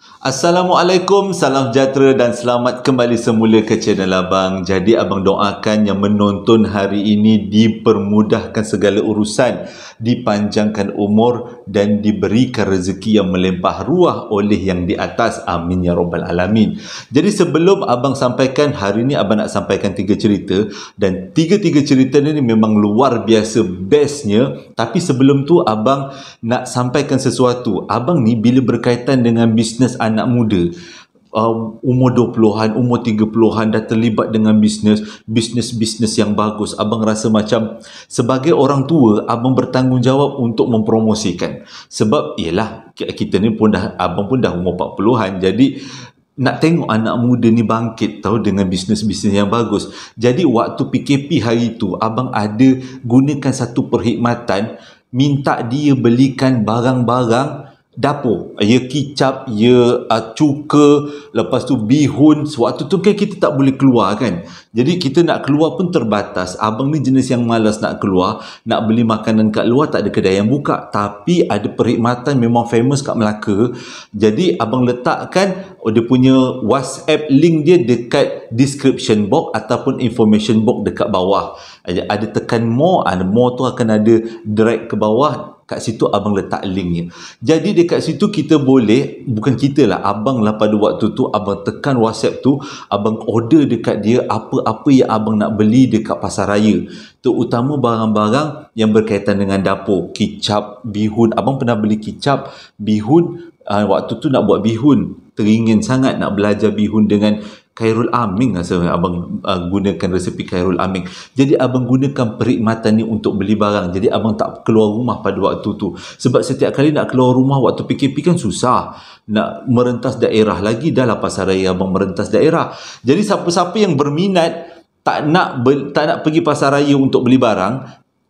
Assalamualaikum, salam sejahtera dan selamat kembali semula ke channel Abang. Jadi Abang doakan yang menonton hari ini dipermudahkan segala urusan, dipanjangkan umur dan diberikan rezeki yang melimpah ruah oleh yang di atas. Amin ya rabbal alamin. Jadi sebelum Abang sampaikan, hari ini Abang nak sampaikan 3 cerita dan tiga-tiga cerita ni memang luar biasa bestnya. Tapi sebelum tu Abang nak sampaikan sesuatu. Abang ni bila berkaitan dengan bisnes anak muda, umur 20-an, umur 30-an dah terlibat dengan bisnes yang bagus. Abang rasa macam sebagai orang tua, abang bertanggungjawab untuk mempromosikan. Sebab ialah kita ni pun dah, abang pun dah umur 40-an. Jadi nak tengok anak muda ni bangkit tahu dengan bisnes-bisnes yang bagus. Jadi waktu PKP hari tu, abang ada gunakan satu perkhidmatan, minta dia belikan barang-barang dapur, ya kicap, ya cuka, lepas tu bihun. Waktu tu kan kita tak boleh keluar kan, jadi kita nak keluar pun terbatas. Abang ni jenis yang malas nak keluar, nak beli makanan kat luar, tak ada kedai yang buka. Tapi ada perkhidmatan memang famous kat Melaka. Jadi abang letakkan dia punya WhatsApp link dia dekat description box ataupun information box dekat bawah. Ada tekan more, more tu akan ada drag ke bawah. Kat situ abang letak linknya. Jadi dekat situ kita boleh, bukan kita lah, abang lah pada waktu tu, abang tekan WhatsApp tu, abang order dekat dia apa-apa yang abang nak beli dekat pasar raya. Terutama barang-barang yang berkaitan dengan dapur, kicap, bihun. Abang pernah beli kicap, bihun, waktu tu nak buat bihun, teringin sangat nak belajar bihun dengan Khairul Aming. Rasa abang gunakan resepi Khairul Aming. Jadi abang gunakan perkhidmatan ni untuk beli barang. Jadi abang tak keluar rumah pada waktu tu. Sebab setiap kali nak keluar rumah waktu PKP kan susah. Nak merentas daerah lagi, dah lah pasar raya abang merentas daerah. Jadi siapa-siapa yang berminat tak nak pergi pasar raya untuk beli barang,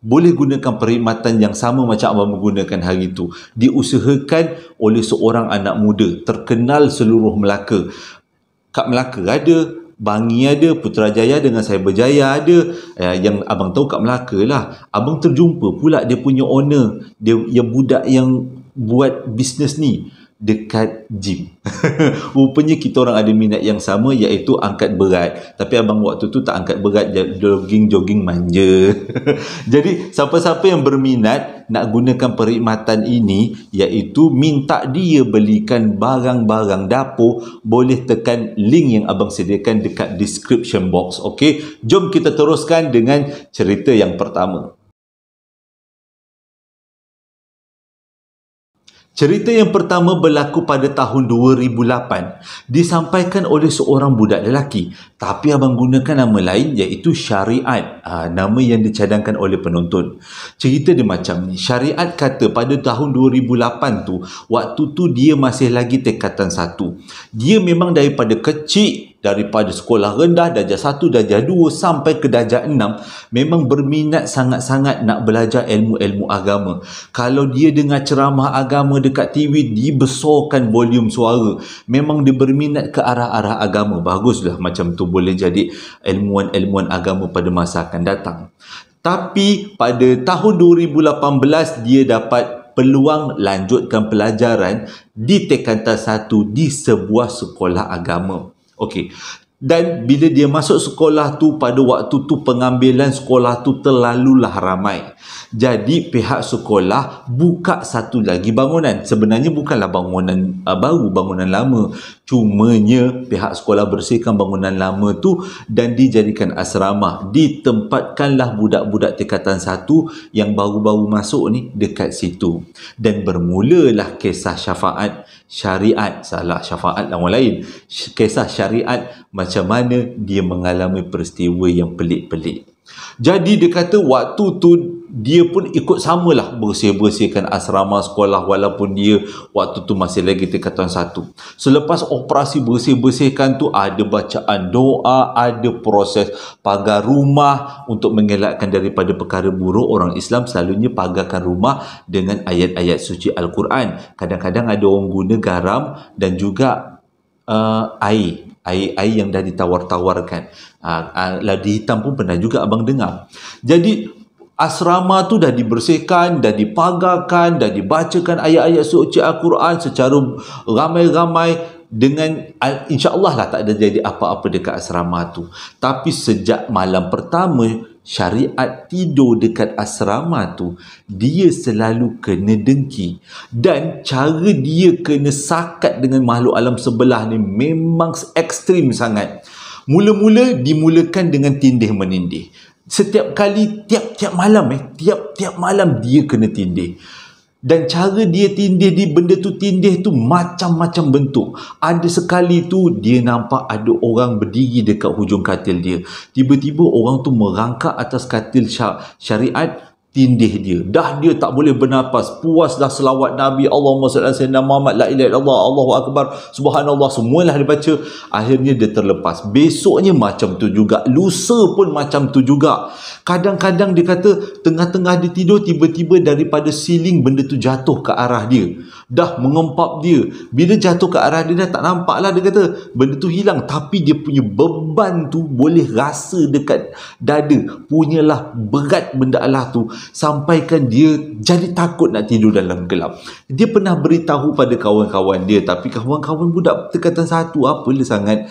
boleh gunakan perkhidmatan yang sama macam abang menggunakan hari itu. Diusahakan oleh seorang anak muda terkenal seluruh Melaka. Kat Melaka ada, Bangi ada, Putrajaya dengan Cyberjaya ada. Yang abang tahu kat Melaka lah. Abang terjumpa pula dia punya owner, dia yang budak yang buat bisnes ni dekat gym. Rupanya kita orang ada minat yang sama, iaitu angkat berat. Tapi abang waktu tu tak angkat berat, jogging manja. Jadi siapa-siapa yang berminat nak gunakan perkhidmatan ini, iaitu minta dia belikan barang-barang dapur, boleh tekan link yang abang sediakan dekat description box. Okey, jom kita teruskan dengan cerita yang pertama. Cerita yang pertama berlaku pada tahun 2008. Disampaikan oleh seorang budak lelaki. Tapi abang gunakan nama lain, iaitu Syariat. Nama yang dicadangkan oleh penonton. Cerita dia macam ni. Syariat kata pada tahun 2008 tu, waktu tu dia masih lagi tingkatan 1. Dia memang daripada kecil, daripada sekolah rendah, darjah 1, darjah 2 sampai ke darjah 6, memang berminat sangat-sangat nak belajar ilmu-ilmu agama. Kalau dia dengar ceramah agama dekat TV, dibesarkan volume suara. Memang dia berminat ke arah-arah agama. Baguslah macam tu, boleh jadi ilmuwan-ilmuwan agama pada masa akan datang. Tapi pada tahun 2018 dia dapat peluang lanjutkan pelajaran di tingkatan 1 di sebuah sekolah agama. Okey. Dan bila dia masuk sekolah tu, pada waktu tu pengambilan sekolah tu terlalulah ramai. Jadi pihak sekolah buka satu lagi bangunan. Sebenarnya bukanlah bangunan baru, bangunan lama. Cumanya pihak sekolah bersihkan bangunan lama tu dan dijadikan asrama. Ditempatkanlah budak-budak tingkatan 1 yang baru-baru masuk ni dekat situ. Dan bermulalah kisah Syariat, salah, syafaat orang lain. Kisah Syariat, macam mana dia mengalami peristiwa yang pelik-pelik. Jadi dia kata waktu tu dia pun ikut samalah bersih-bersihkan asrama sekolah, walaupun dia waktu tu masih lagi tingkatan 1. Selepas operasi bersih-bersihkan tu, ada bacaan doa, ada proses pagar rumah untuk mengelakkan daripada perkara buruk. Orang Islam selalunya pagarkan rumah dengan ayat-ayat suci Al-Quran. Kadang-kadang ada orang guna garam dan juga air yang dah ditawar-tawarkan. Ladi hitam pun pernah juga abang dengar. Jadi Asrama tu dah dibersihkan, dah dipagarkan, dah dibacakan ayat-ayat suci Al-Quran secara ramai-ramai, dengan insya-Allah lah tak ada jadi apa-apa dekat asrama tu. Tapi sejak malam pertama syariat tidur dekat asrama tu, dia selalu kena dengki, dan cara dia kena sakat dengan makhluk alam sebelah ni memang ekstrim sangat. Mula-mula dimulakan dengan tindih menindih. Setiap kali, tiap-tiap malam tiap-tiap malam dia kena tindih. Dan cara dia tindih, benda tu tindih tu macam-macam bentuk. Ada sekali tu dia nampak ada orang berdiri dekat hujung katil dia. Tiba-tiba orang tu merangkak atas katil syariat, tindih dia. Dah dia tak boleh bernafas. Puas dah selawat Nabi, Allahumma salli ala sayyidina Muhammad, la ilaha illallah, Allahu akbar, subhanallah, semualah dia baca. Akhirnya dia terlepas. Besoknya macam tu juga. Lusa pun macam tu juga. Kadang-kadang dia kata tengah-tengah dia tidur, tiba-tiba daripada siling benda tu jatuh ke arah dia. Dah mengempap dia. Bila jatuh ke arah dia dah tak nampak lah, dia kata benda tu hilang. Tapi dia punya beban tu boleh rasa dekat dada. Punyalah berat benda Allah tu, sampaikan dia jadi takut nak tidur dalam gelap. Dia pernah beritahu pada kawan-kawan dia, tapi kawan-kawan budak tingkatan 1 apalah sangat,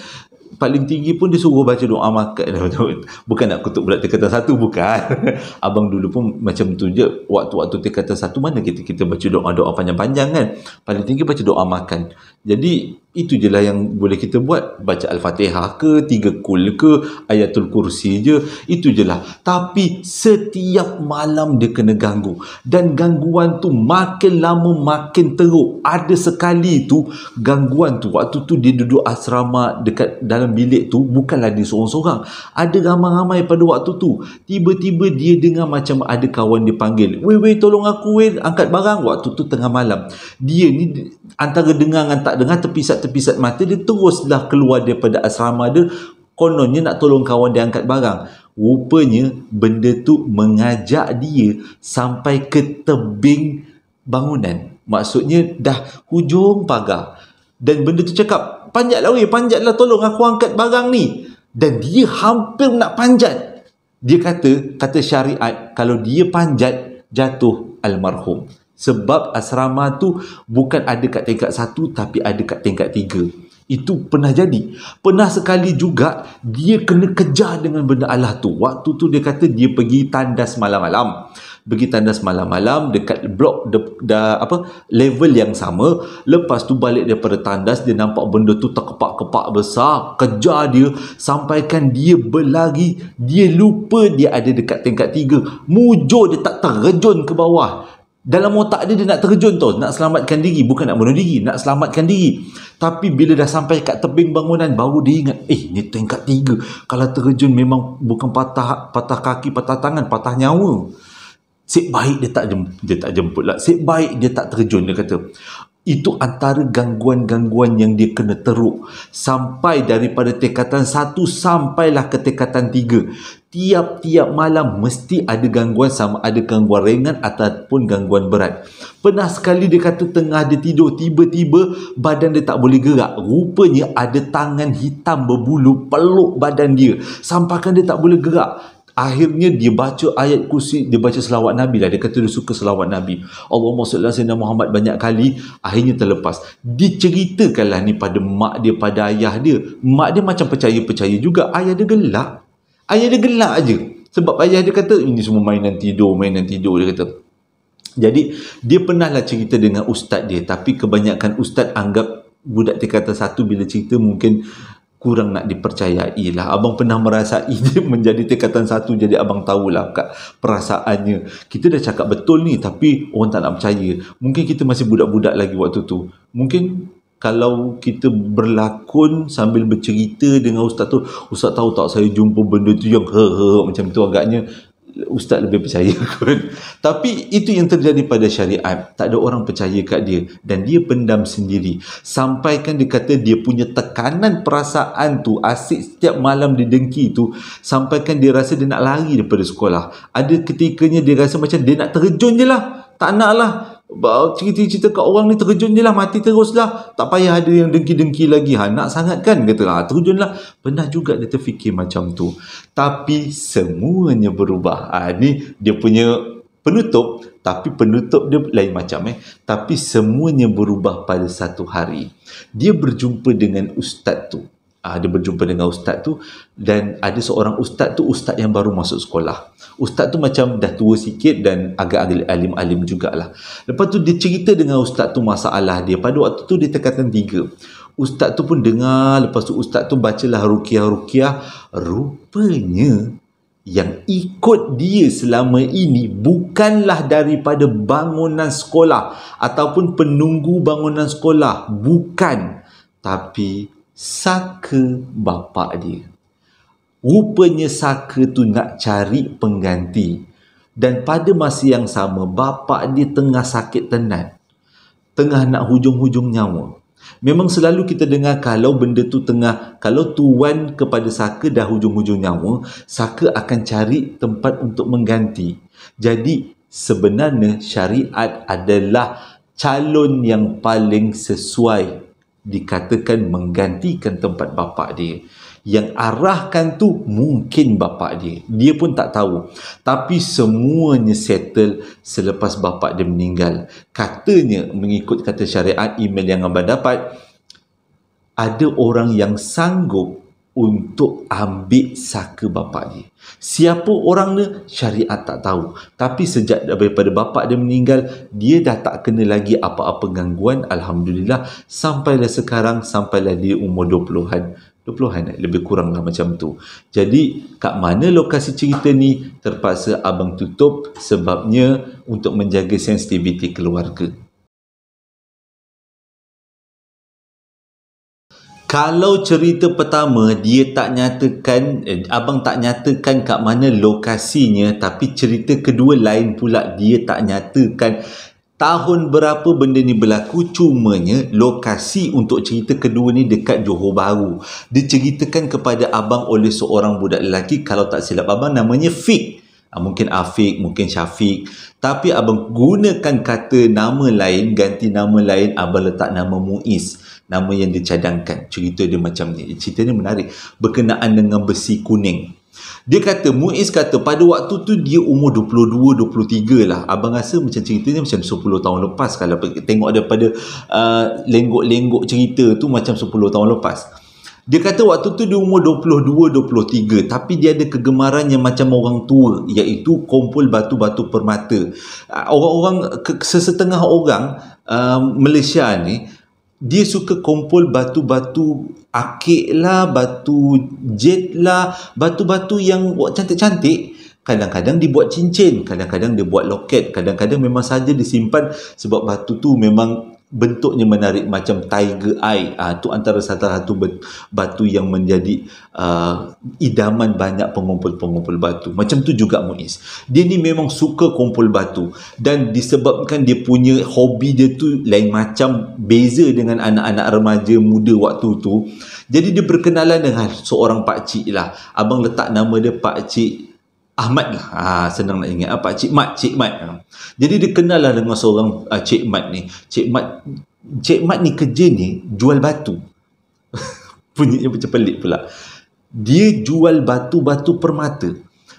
paling tinggi pun dia suruh baca doa makan. Bukan nak kutuk budak tingkatan 1, bukan. Abang dulu pun macam tu je. Waktu-waktu tingkatan 1 mana kita baca doa-doa panjang-panjang kan. Paling tinggi baca doa makan. Jadi itu je lah yang boleh kita buat. Baca Al-Fatihah ke, 3 kul ke, Ayatul Kursi je. Itu je lah. Tapi setiap malam dia kena ganggu. Dan gangguan tu makin lama makin teruk. Ada sekali tu gangguan tu, waktu tu dia duduk asrama dekat dalam bilik tu, bukanlah dia seorang-seorang. Ada ramai-ramai pada waktu tu. Tiba-tiba dia dengar macam ada kawan dia panggil, weh tolong aku weh, angkat barang. Waktu tu tengah malam. Dia ni antara dengar dengan tak dengar, tepisat-tepisat mata dia teruslah keluar daripada asrama dia. Kononnya nak tolong kawan dia angkat barang. Rupanya benda tu mengajak dia sampai ke tebing bangunan. Maksudnya dah hujung pagar. Dan benda tu cakap, panjatlah weh, panjatlah, tolong aku angkat barang ni. Dan dia hampir nak panjat. Dia kata syariat, kalau dia panjat, jatuh almarhum. Sebab asrama tu bukan ada kat tingkat 1, tapi ada kat tingkat 3. Itu pernah jadi. Pernah sekali juga dia kena kejar dengan benda Allah tu. Waktu tu dia kata dia pergi tandas malam-malam. Pergi tandas malam-malam dekat blok level yang sama. Lepas tu balik daripada tandas, dia nampak benda tu terkepak-kepak besar. Kejar dia, sampaikan dia berlari. Dia lupa dia ada dekat tingkat 3. Mujur dia tak terjun ke bawah. Dalam otak dia nak terjun tau, nak selamatkan diri. Bukan nak bunuh diri, nak selamatkan diri. Tapi bila dah sampai kat tebing bangunan, baru dia ingat, ni tingkat 3. Kalau terjun memang bukan patah kaki, patah tangan, patah nyawa. Sip baik dia tak jemput lah. Sip baik dia tak terjun, dia kata. Itu antara gangguan-gangguan yang dia kena teruk. Sampai daripada tingkatan 1 sampailah ke tingkatan 3. Tiap-tiap malam mesti ada gangguan, sama ada gangguan ringan ataupun gangguan berat. Pernah sekali dia kata tengah dia tidur, tiba-tiba badan dia tak boleh gerak. Rupanya ada tangan hitam berbulu peluk badan dia. Sampaikan dia tak boleh gerak. Akhirnya dia baca ayat kursi, dia baca selawat Nabi lah. Dia kata dia suka selawat Nabi. Allahumma salli ala sayyidina Muhammad banyak kali. Akhirnya terlepas. Diceritakanlah ni pada mak dia, pada ayah dia. Mak dia macam percaya-percaya juga. Ayah dia gelak. Ayah dia gelak aja. Sebab ayah dia kata, ini semua mainan tidur, dia kata. Jadi, dia pernahlah cerita dengan ustaz dia. Tapi kebanyakan ustaz anggap budak tingkatan 1 bila cerita mungkin kurang nak dipercayai lah. Abang pernah merasai dia menjadi tingkatan 1, jadi abang tahulah kat perasaannya. Kita dah cakap betul ni, tapi orang tak nak percaya. Mungkin kita masih budak-budak lagi waktu tu. Mungkin kalau kita berlakon sambil bercerita dengan ustaz tu, ustaz tahu tak saya jumpa benda tu yang macam tu, agaknya ustaz lebih percaya kot. Tapi itu yang terjadi pada syariat. Tak ada orang percaya kat dia, dan dia pendam sendiri. Sampaikan dia kata dia punya tekanan perasaan tu, asyik setiap malam dia dengki tu, sampaikan dia rasa dia nak lari daripada sekolah. Ada ketikanya dia rasa macam dia nak terjun je lah, tak nak lah. cerita-cerita kat orang ni, terjun je lah, mati terus lah, tak payah ada yang dengki-dengki lagi, nak sangat kan, kata, terjun lah. Pernah juga dia terfikir macam tu, tapi semuanya berubah. Ni dia punya penutup, tapi penutup dia lain macam. Tapi semuanya berubah pada satu hari. Dia berjumpa dengan ustaz tu. Dia berjumpa dengan ustaz tu, dan ada seorang ustaz tu, ustaz yang baru masuk sekolah. Ustaz tu macam dah tua sikit dan agak alim-alim jugalah. Lepas tu dia cerita dengan ustaz tu masalah dia. Pada waktu tu dia tingkatan 3. Ustaz tu pun dengar, lepas tu ustaz tu bacalah ruqyah. Rupanya yang ikut dia selama ini bukanlah daripada bangunan sekolah ataupun penunggu bangunan sekolah, bukan, tapi saka bapa dia. Rupanya saka tu nak cari pengganti, dan pada masa yang sama bapa dia tengah sakit tenat, tengah nak hujung-hujung nyawa. Memang selalu kita dengar kalau benda tu kalau tuan kepada saka dah hujung-hujung nyawa, saka akan cari tempat untuk mengganti. Jadi sebenarnya syariat adalah calon yang paling sesuai dikatakan menggantikan tempat bapa dia. Yang arahkan tu mungkin bapa dia. Dia pun tak tahu. Tapi semuanya settle selepas bapa dia meninggal. Katanya, mengikut kata syariat, email yang abang dapat, ada orang yang sanggup untuk ambil saka bapa dia. Siapa orang ni? Syariat tak tahu. Tapi sejak daripada bapa dia meninggal, dia dah tak kena lagi apa-apa gangguan. Alhamdulillah. Sampailah sekarang, sampailah dia umur 20-an, lebih kurang lah macam tu. Jadi kat mana lokasi cerita ni terpaksa abang tutup, sebabnya untuk menjaga sensitiviti keluarga. Kalau cerita pertama dia tak nyatakan, abang tak nyatakan kat mana lokasinya, tapi cerita kedua lain pula, dia tak nyatakan tahun berapa benda ni berlaku. Cumanya lokasi untuk cerita kedua ni dekat Johor Bahru. Diceritakan kepada abang oleh seorang budak lelaki, kalau tak silap abang namanya Fik. Mungkin Afiq, mungkin Syafiq. Tapi abang gunakan kata nama lain, ganti nama lain, abang letak nama Muiz, nama yang dicadangkan. Cerita dia macam ni. Cerita ni menarik, berkenaan dengan besi kuning. Dia kata, Muiz kata pada waktu tu dia umur 22-23 lah. Abang rasa macam ceritanya macam 10 tahun lepas. Kalau tengok daripada lenggok-lenggok cerita tu macam 10 tahun lepas. Dia kata waktu tu dia umur 22-23, tapi dia ada kegemaran yang macam orang tua, iaitu kumpul batu-batu permata. Orang-orang, sesetengah orang Malaysia ni, dia suka kumpul batu-batu akik lah, batu jet lah, batu-batu yang buat cantik-cantik. Kadang-kadang dibuat cincin, kadang-kadang dia buat loket, kadang-kadang memang saja disimpan sebab batu tu memang bentuknya menarik macam tiger eye. Tu antara satu batu yang menjadi idaman banyak pengumpul-pengumpul batu. Macam tu juga Muiz. Dia ni memang suka kumpul batu, dan disebabkan dia punya hobi dia tu lain macam, beza dengan anak-anak remaja muda waktu tu. Jadi dia berkenalan dengan seorang pakcik lah. Abang letak nama dia Pakcik Ahmad lah. Senang nak ingat. Cik Mat. Jadi dia kenal lah dengan seorang Cik Mat ni. Cik Mat ni kerja ni jual batu. Bunyinya macam pelik pula. Dia jual batu-batu permata,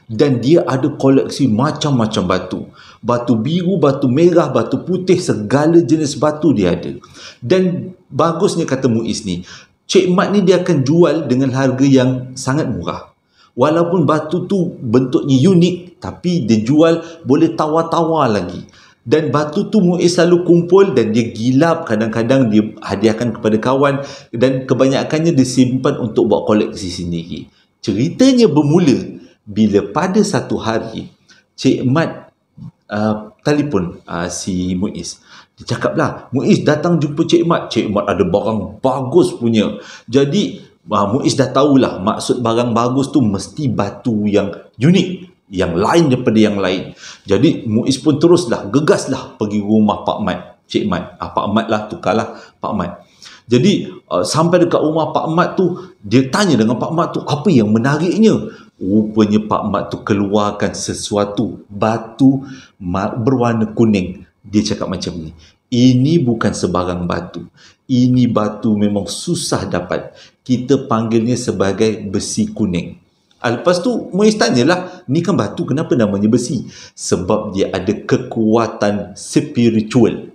dan dia ada koleksi macam-macam batu. Batu biru, batu merah, batu putih, segala jenis batu dia ada. Dan bagusnya kata Muiz ni, Cik Mat ni dia akan jual dengan harga yang sangat murah. Walaupun batu tu bentuknya unik, tapi dia jual boleh tawar-tawar lagi. Dan batu tu Muiz selalu kumpul, dan dia gilap, kadang-kadang dia hadiahkan kepada kawan, dan kebanyakannya disimpan untuk buat koleksi sendiri. Ceritanya bermula bila pada satu hari Cik Mat telefon si Muiz. Dia cakap lah, Muiz datang jumpa Cik Mat. Cik Mat ada barang bagus punya. Jadi Muiz dah tahulah maksud barang bagus tu mesti batu yang unik, yang lain daripada yang lain. Jadi Muiz pun teruslah, gegaslah pergi rumah Pak Mat, Cik Mat. Pak Mat lah, tukarlah Pak Mat. Jadi sampai dekat rumah Pak Mat tu, dia tanya dengan Pak Mat tu apa yang menariknya. Rupanya Pak Mat tu keluarkan sesuatu batu berwarna kuning, Dia cakap macam ni, ini bukan sebarang batu. Ini batu memang susah dapat. Kita panggilnya sebagai besi kuning. Lepas tu Muiz tanyalah, ni kan batu, kenapa namanya besi? Sebab dia ada kekuatan spiritual.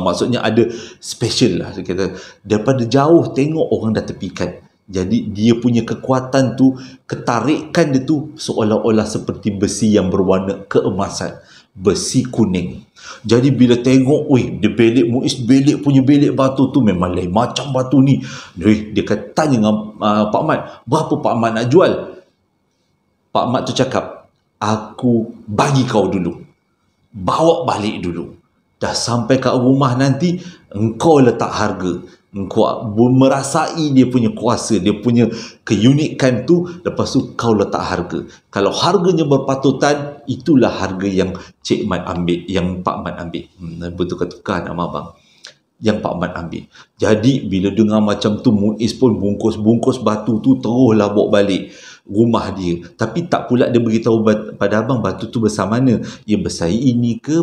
Maksudnya ada special lah. Dia kata, daripada jauh tengok orang dah tepikan. Jadi dia punya kekuatan tu, ketarikan dia tu seolah-olah seperti besi yang berwarna keemasan. Besi kuning. Jadi bila tengok, dia belik Muiz, belik punya belik batu tu memang lain macam batu ni. Dia kata, tanya dengan Pak Mat, berapa Pak Mat nak jual? Pak Mat tu cakap, aku bagi kau dulu. Bawa balik dulu. Dah sampai kat rumah nanti, engkau letak harga. Engkau merasai dia punya kuasa, dia punya keunikan tu, lepas tu kau letak harga. Kalau harganya berpatutan, itulah harga yang Cik Mat ambil, yang Pak Mat ambil. Bertukar-tukar nama abang. Yang Pak Mat ambil. Jadi bila dengar macam tu, Muiz pun bungkus batu tu teruslah bawa balik rumah dia. Tapi tak pula dia beritahu pada abang batu tu besar mana. Ya besar ini ke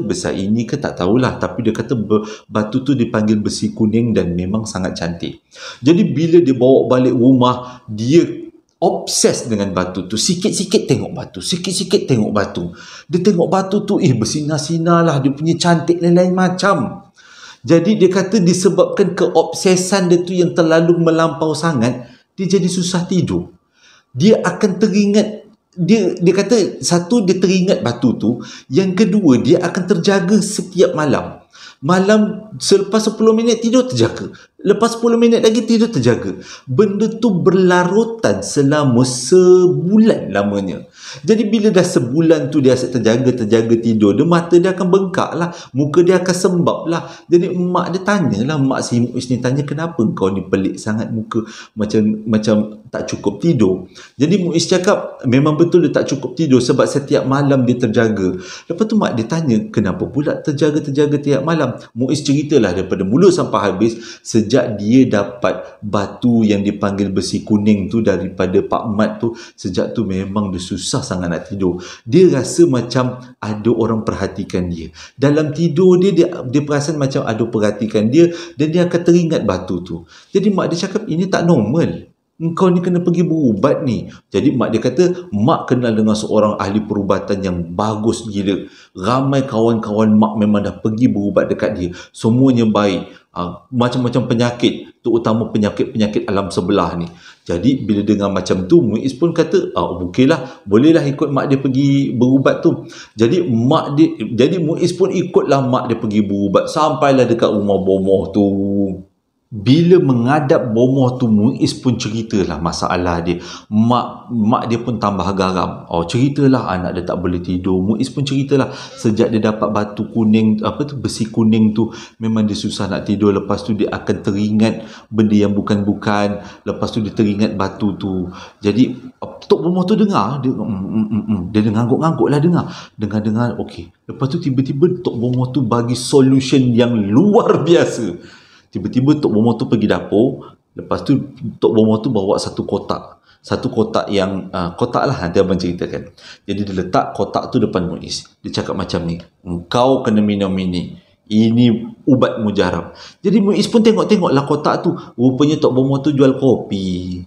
tak tahulah. Tapi dia kata batu tu dipanggil besi kuning dan memang sangat cantik. Jadi bila dia bawa balik rumah, dia obses dengan batu tu. Sikit-sikit tengok batu, sikit-sikit tengok batu. Dia tengok batu tu, bersinar-sinar lah, dia punya cantik lain-lain macam. Jadi dia kata disebabkan keobsesan dia tu yang terlalu melampau sangat, dia jadi susah tidur. Dia akan teringat, dia kata satu, dia teringat batu tu. Yang kedua, dia akan terjaga setiap malam. Malam selepas 10 minit tidur terjaga. Lepas 10 minit lagi tidur terjaga. Benda tu berlarutan selama sebulan lamanya. Jadi bila dah sebulan tu dia asyik terjaga tidur, dia mata dia akan bengkak lah, muka dia akan sembab lah. Jadi mak dia tanyalah, mak si Muiz ni tanya, kenapa kau ni pelik sangat muka, macam tak cukup tidur. Jadi Muiz cakap memang betul dia tak cukup tidur sebab setiap malam dia terjaga. Lepas tu mak dia tanya, kenapa pula terjaga tiap malam? Muiz ceritalah daripada mula sampai habis, sejak dia dapat batu yang dipanggil besi kuning tu daripada Pak Mat tu, sejak tu memang dia susah sangat nak tidur. Dia rasa macam ada orang perhatikan dia. Dalam tidur dia perasan macam ada perhatikan dia, dan dia akan teringat batu tu. Jadi mak dia cakap, ini tak normal. Engkau ni kena pergi berubat ni. Jadi mak dia kata, mak kenal dengan seorang ahli perubatan yang bagus gila. Ramai kawan-kawan mak memang dah pergi berubat dekat dia. Semuanya baik. Macam-macam penyakit, terutama penyakit-penyakit alam sebelah ni. Jadi bila dengar macam tu, Muiz pun kata, okeylah, bolehlah ikut mak dia pergi berubat tu. Jadi Muiz pun ikutlah mak dia pergi berubat. Sampailah dekat rumah bomoh tu. Bila menghadap bomoh tu, Muiz pun ceritalah masalah dia. Mak dia pun tambah garam. Ceritalah anak dia tak boleh tidur. Muiz pun ceritalah sejak dia dapat batu kuning, besi kuning tu, memang dia susah nak tidur. Lepas tu dia akan teringat benda yang bukan-bukan. Lepas tu dia teringat batu tu. Jadi tok bomoh tu dengar, dia ngangguk-ngangguk lah dengar, okey. Lepas tu tiba-tiba tok bomoh tu bagi solution yang luar biasa. Tiba-tiba tok bomoh tu pergi dapur. Lepas tu tok bomoh tu bawa satu kotak yang kotak lah, nanti abang ceritakan. Jadi dia letak kotak tu depan Muiz. Dia cakap macam ni, engkau kena minum ini ubat mujarab. Jadi Muiz pun tengok-tengoklah kotak tu. Rupanya tok bomoh tu jual kopi.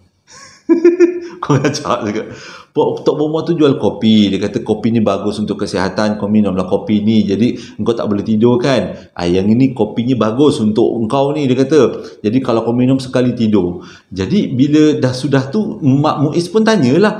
Kau acak juga. Tok bomoh tu jual kopi. Dia kata kopi ni bagus untuk kesihatan, kau minumlah kopi ni. Jadi engkau tak boleh tidur kan. Yang ini kopinya bagus untuk engkau ni, dia kata. Jadi kalau kau minum sekali tidur. Jadi bila dah sudah tu, mak Muiz pun tanyalah,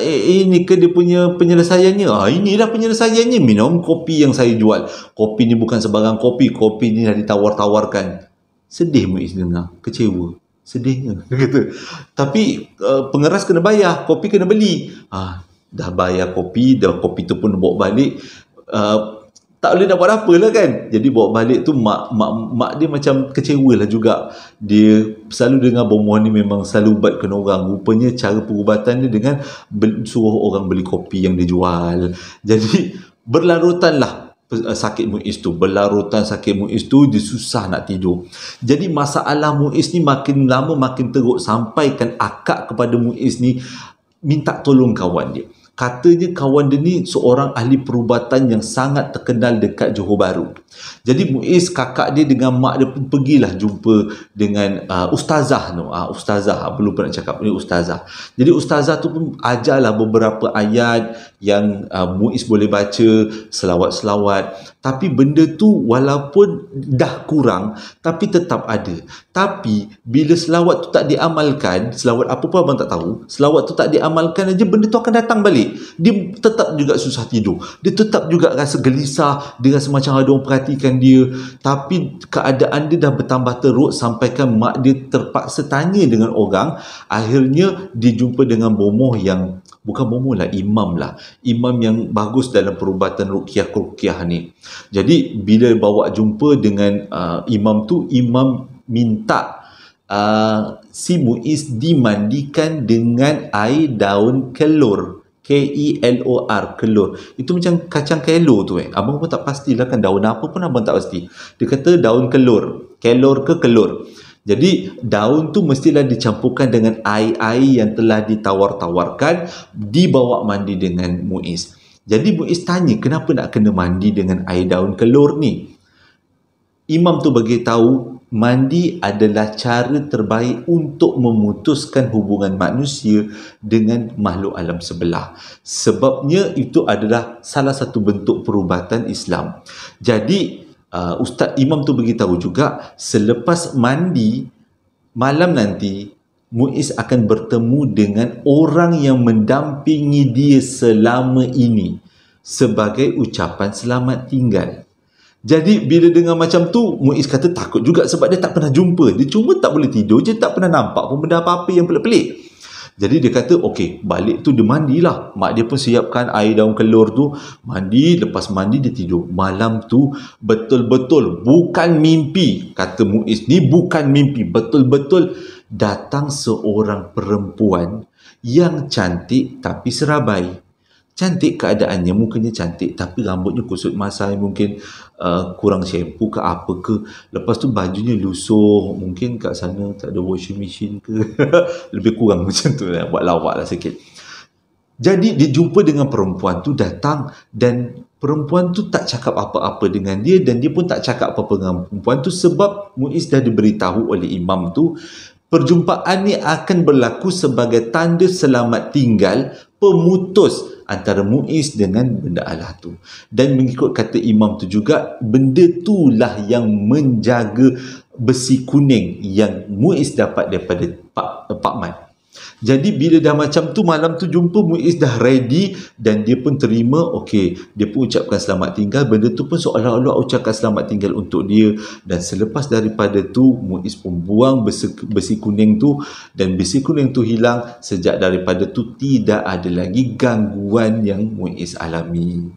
ini ke dia punya penyelesaiannya? Inilah penyelesaiannya, minum kopi yang saya jual. Kopi ni bukan sebarang kopi ni dah ditawar-tawarkan. Sedih Muiz dengar, kecewa. Sedihnya, dia kata. Tapi pengeras kena bayar, kopi kena beli. Dah bayar kopi, dah kopi tu pun bawa balik. Tak boleh nak buat apa lah kan. Jadi bawa balik tu, mak dia macam kecewa lah juga. Dia selalu dengar bomoh ni memang selalu ubatkan orang. Rupanya cara perubatan dia dengan suruh orang beli kopi yang dia jual. Jadi berlarutan lah sakit Muiz tu. Dia susah nak tidur. Jadi masalah Muiz ni makin lama makin teruk, sampaikan akak kepada Muiz ni minta tolong kawan dia. Katanya kawan dia ni seorang ahli perubatan yang sangat terkenal dekat Johor Bahru. Jadi Muiz, kakak dia dengan mak dia pun pergilah jumpa dengan ustazah tu. Ustazah, aku lupa nak cakap ni ustazah. Jadi ustazah tu pun ajarlah beberapa ayat yang Muiz boleh baca, selawat-selawat. Tapi benda tu walaupun dah kurang, tapi tetap ada. Tapi bila selawat tu tak diamalkan, selawat apa pun abang tak tahu, selawat tu tak diamalkan aja, benda tu akan datang balik. Dia tetap juga susah tidur, dia tetap juga rasa gelisah, dia rasa macam ada orang perhatikan dia. Tapi keadaan dia dah bertambah teruk sampaikan mak dia terpaksa tanya dengan orang. Akhirnya dia jumpa dengan bomoh yang bukan bomoh lah, imam yang bagus dalam perubatan ruqyah ni. Jadi bila bawa jumpa dengan imam tu, imam minta si Muiz dimandikan dengan air daun kelor. Kelor, kelor. Itu macam kacang kelo tu Abang pun tak pastilah kan daun apa pun abang tak pasti. Dia kata daun kelor. Kelor ke kelor. Jadi daun tu mestilah dicampurkan dengan air-air yang telah ditawar-tawarkan, dibawa mandi dengan Muiz. Jadi Muiz tanya kenapa nak kena mandi dengan air daun kelor ni. Imam tu bagi tahu mandi adalah cara terbaik untuk memutuskan hubungan manusia dengan makhluk alam sebelah. Sebabnya itu adalah salah satu bentuk perubatan Islam. Jadi Ustaz Imam tu beritahu juga, selepas mandi malam nanti Muiz akan bertemu dengan orang yang mendampingi dia selama ini sebagai ucapan selamat tinggal. Jadi bila dengar macam tu, Muiz kata takut juga sebab dia tak pernah jumpa. Dia cuma tak boleh tidur je, tak pernah nampak pun benda apa-apa yang pelik-pelik. Jadi dia kata, okey, balik tu dia mandilah. Mak dia pun siapkan air daun kelor tu, mandi, lepas mandi dia tidur. Malam tu betul-betul bukan mimpi. Kata Muiz ni bukan mimpi, betul-betul datang seorang perempuan yang cantik tapi serabai. Cantik keadaannya, mukanya cantik tapi rambutnya kusut masai, mungkin kurang shampoo ke apa ke. Lepas tu bajunya lusuh, mungkin kat sana tak ada washing machine ke. Lebih kurang macam tu lah, buat lawak lah sikit. Jadi dia jumpa dengan perempuan tu datang, dan perempuan tu tak cakap apa-apa dengan dia, dan dia pun tak cakap apa-apa dengan perempuan tu sebab Muiz dah diberitahu oleh imam tu perjumpaan ni akan berlaku sebagai tanda selamat tinggal, pemutus antara Muiz dengan benda Allah tu. Dan mengikut kata imam tu juga, benda itulah yang menjaga besi kuning yang Muiz dapat daripada Pak Mat. Jadi bila dah macam tu, malam tu jumpa, Muiz dah ready dan dia pun terima. Okey, dia pun ucapkan selamat tinggal. Benda tu pun seolah-olah ucapkan selamat tinggal untuk dia. Dan selepas daripada tu, Muiz pun buang besi kuning tu, dan besi kuning tu hilang. Sejak daripada tu tidak ada lagi gangguan yang Muiz alami.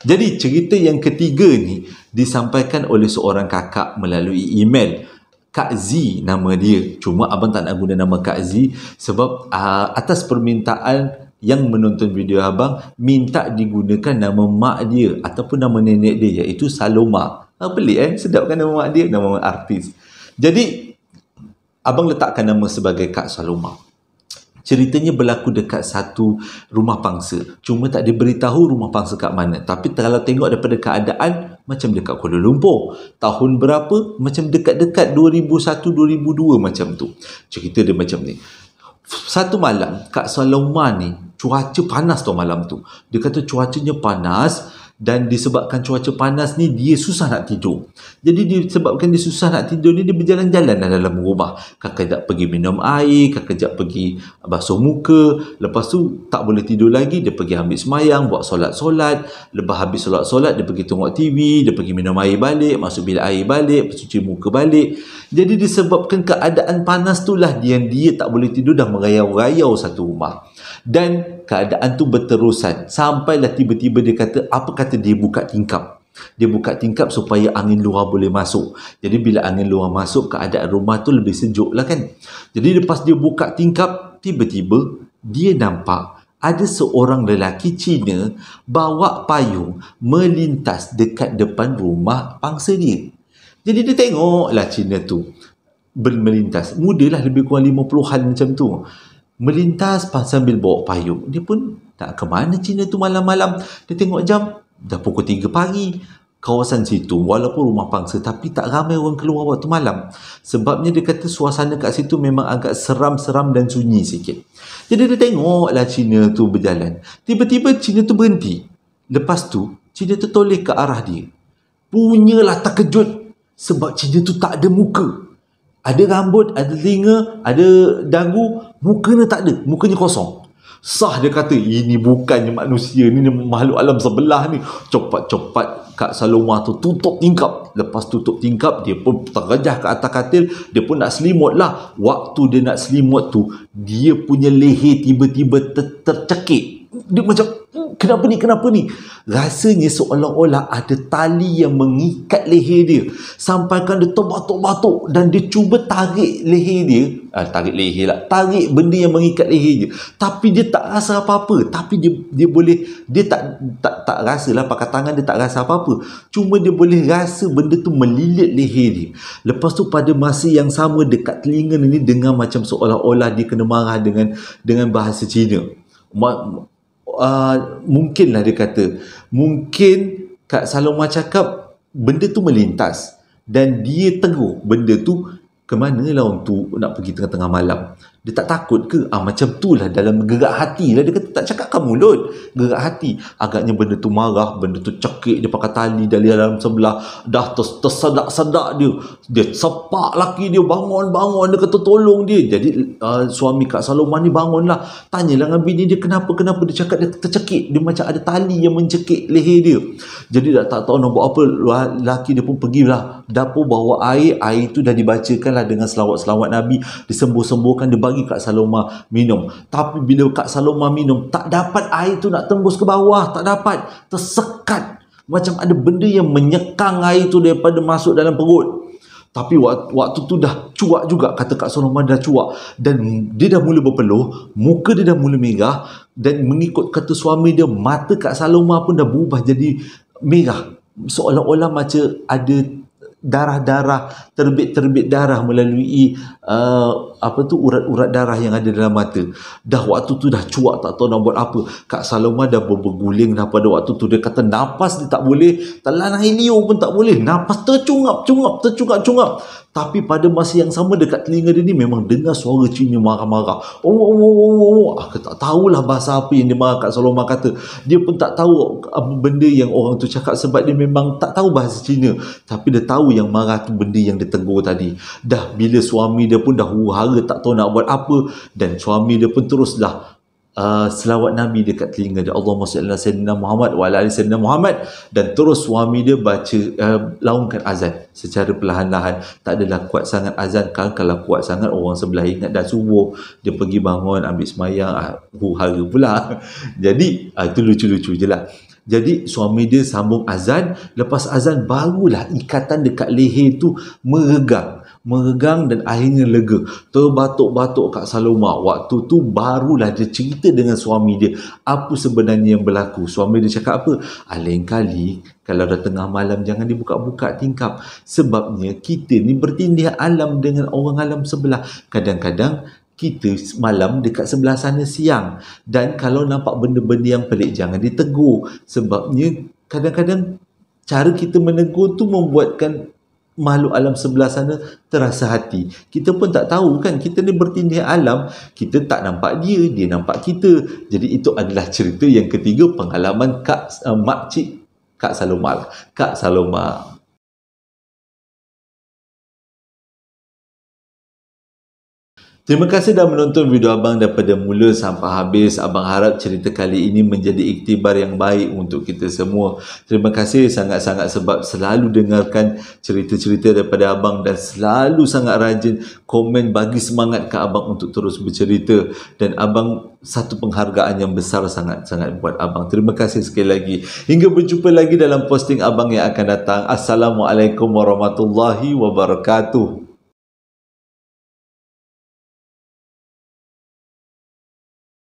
Jadi cerita yang ketiga ni disampaikan oleh seorang kakak melalui email. Kak Z nama dia. Cuma abang tak nak guna nama Kak Z sebab atas permintaan yang menonton video abang, minta digunakan nama mak dia ataupun nama nenek dia, iaitu Saloma. Pelik sedap kan nama mak dia, nama artis. Jadi abang letakkan nama sebagai Kak Saloma. Ceritanya berlaku dekat satu rumah pangsa. Cuma tak diberitahu rumah pangsa kat mana. Tapi kalau tengok daripada keadaan, macam dekat Kuala Lumpur. Tahun berapa? Macam dekat-dekat 2001-2002 macam tu. Cerita dia macam ni. Satu malam, Kak Saloma ni, cuaca panas tau malam tu. Dia kata cuacanya panas, dan disebabkan cuaca panas ni, dia susah nak tidur. Jadi disebabkan dia susah nak tidur ni, dia berjalan-jalan dalam rumah. Kekejap pergi minum air, kekejap pergi basuh muka. Lepas tu tak boleh tidur lagi, dia pergi ambil semayang, buat solat-solat. Lepas habis solat-solat, dia pergi tengok TV, dia pergi minum air balik, masuk bilik air balik, cuci muka balik. Jadi disebabkan keadaan panas tu lah, dia tak boleh tidur, dah merayau-rayau satu rumah. Dan keadaan tu berterusan sampailah tiba-tiba dia kata, apa kata dia buka tingkap. Dia buka tingkap supaya angin luar boleh masuk. Jadi bila angin luar masuk, keadaan rumah tu lebih sejuk lah kan. Jadi lepas dia buka tingkap, tiba-tiba dia nampak ada seorang lelaki Cina bawa payung melintas dekat depan rumah pangsa dia. Jadi dia tengoklah Cina tu melintas. Mudalah, lebih kurang 50-an macam tu. melintas sambil bawa payung. Dia pun tak ke mana Cina tu malam-malam. Dia tengok jam, dah pukul 3 pagi. Kawasan situ walaupun rumah pangsa tapi tak ramai orang keluar waktu malam. Sebabnya dia kata suasana kat situ memang agak seram-seram dan sunyi sikit. Jadi dia tengoklah Cina tu berjalan. Tiba-tiba Cina tu berhenti. Lepas tu Cina tu toleh ke arah dia. Punyalah terkejut sebab Cina tu tak ada muka. Ada rambut, ada telinga, ada dagu, mukanya tak ada, mukanya kosong. Sah dia kata, ini bukannya manusia ni makhluk alam sebelah ni. Cepat-cepat Kak Saloma tu tutup tingkap. Lepas tutup tingkap, dia pun tergajah ke atas katil. Dia pun nak selimut lah. Waktu dia nak selimut tu, dia punya leher tiba-tiba tercekik. Dia macam, kenapa ni? Rasanya seolah-olah ada tali yang mengikat leher dia. Sampaikan dia terbatuk-batuk dan dia cuba tarik leher dia. Tarik benda yang mengikat leher dia. Tapi dia tak rasa apa-apa. Tapi dia tak rasa lah, pakai tangan dia tak rasa apa-apa. Cuma dia boleh rasa benda tu melilit leher dia. Lepas tu pada masa yang sama dekat telinga ni dengar macam seolah-olah dia kena marah dengan bahasa Cina. Mungkinlah dia kata, mungkin Kak Saloma cakap benda tu melintas dan dia tegur benda tu, ke mana lah untuk nak pergi tengah-tengah malam. Dia tak takut ke? Macam tu lah dalam gerak hati lah. Dia kata tak cakap kat mulut, gerak hati. Agaknya benda tu marah, benda tu cekik, dia pakai tali dari dalam sebelah. Dah tersedak-sedak dia. Dia sepak laki dia, bangun. Dia kata tolong dia. Jadi suami Kak Saloma ni bangun lah. Tanyalah dengan bini dia kenapa. Dia cakap dia tercekik. Dia macam ada tali yang mencekik leher dia. Jadi dah tak tahu nak buat apa. Laki dia pun pergilah dapur bawa air. Air tu dah dibacakan lah dengan selawat-selawat Nabi. Disembuh-sembuhkan, dia bagi Kak Saloma minum. Tapi bila Kak Saloma minum, tak dapat air tu nak tembus ke bawah. Tak dapat. Tersekat. Macam ada benda yang menyekang air tu daripada masuk dalam perut. Tapi waktu tu dah cuak juga, kata Kak Saloma dah cuak. Dan dia dah mula berpeluh, muka dia dah mula merah. Dan mengikut kata suami dia, mata Kak Saloma pun dah berubah jadi merah. Seolah-olah macam ada darah-darah, terbit darah melalui urat-urat darah yang ada dalam mata. Dah waktu tu dah cuak, tak tahu nak buat apa. Kak Saloma dah berguling dah pada waktu tu. Dia kata nafas dia tak boleh, telan air liur pun tak boleh, nafas tercungap. Tapi pada masa yang sama dekat telinga dia ni memang dengar suara Cina marah-marah. Aku tak tahulah bahasa apa yang dia marah. Kak Saloma kata dia pun tak tahu apa benda yang orang tu cakap sebab dia memang tak tahu bahasa Cina. Tapi dia tahu yang marah tu benda yang dia tegur tadi. Dah bila suami dia pun dah huru-hara tak tahu nak buat apa, dan suami dia pun teruslah selawat Nabi dekat telinga dia, Allahumma salli ala sayyidina Muhammad wa ala ali sayyidina Muhammad, dan terus suami dia baca laungkan azan secara perlahan-lahan. Tak adalah kuat sangat azan kan, kalau kuat sangat orang sebelah ingat dah subuh, dia pergi bangun ambil semayang, huru-hara pula. Jadi itu lucu-lucu je lah. Jadi suami dia sambung azan. Lepas azan barulah ikatan dekat leher tu meregang dan akhirnya lega. Terbatuk-batuk Kak Saloma. Waktu tu barulah dia cerita dengan suami dia apa sebenarnya yang berlaku. Suami dia cakap apa? Lain kali kalau dah tengah malam jangan dibuka-buka tingkap. Sebabnya kita ni bertindih alam dengan orang alam sebelah. Kadang-kadang kita malam dekat sebelah sana siang. Dan kalau nampak benda-benda yang pelik, jangan ditegur. Sebabnya kadang-kadang cara kita menegur tu membuatkan makhluk alam sebelah sana terasa hati. Kita pun tak tahu kan, kita ni bertindih alam, kita tak nampak dia, dia nampak kita. Jadi itu adalah cerita yang ketiga, pengalaman makcik Kak Saloma. Kak Saloma. Terima kasih dah menonton video abang daripada mula sampai habis. Abang harap cerita kali ini menjadi iktibar yang baik untuk kita semua. Terima kasih sangat-sangat sebab selalu dengarkan cerita-cerita daripada abang dan selalu sangat rajin komen bagi semangat ke abang untuk terus bercerita. Dan abang satu penghargaan yang besar sangat-sangat buat abang. Terima kasih sekali lagi. Hingga berjumpa lagi dalam posting abang yang akan datang. Assalamualaikum warahmatullahi wabarakatuh.